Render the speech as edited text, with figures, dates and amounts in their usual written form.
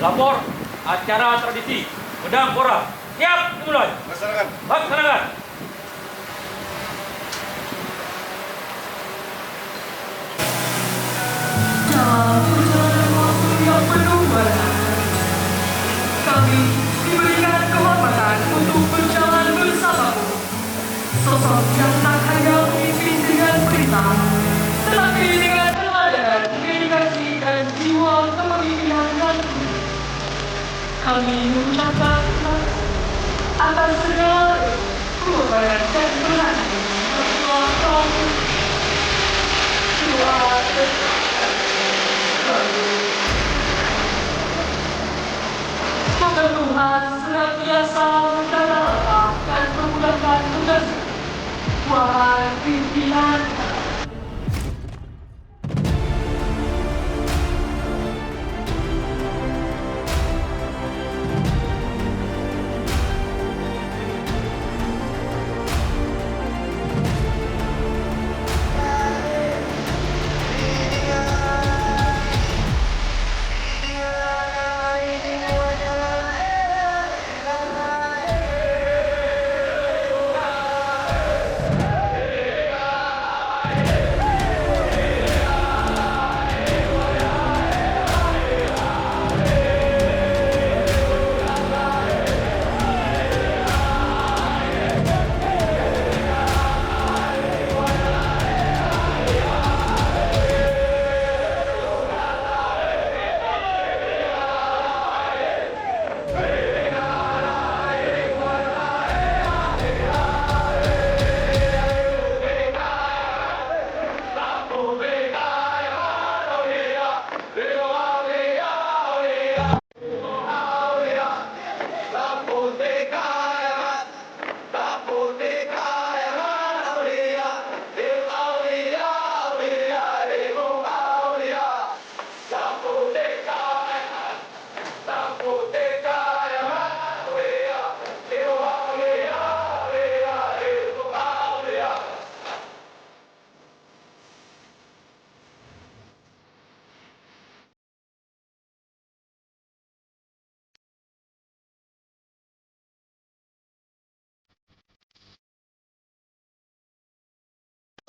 Lapor acara tradisi Pedang Pora. Siap, dimulai. Laksanakan. Laksanakan. Dalam perjalanan waktu yang penuh warna, kami diberikan kehormatan untuk berjalan bersamamu. Sosok yang tak hanya memimpin dengan perintah, tetapi dengan teladan, dedikasi, dan jiwa kepemimpinan yang tinggi. Kami mengucapkan terima kasih atas segala pengorbanan dan perhatian yang telah kau Semoga Tuhan senantiasa mendalam dan memudahkan tugas wahai pimpinan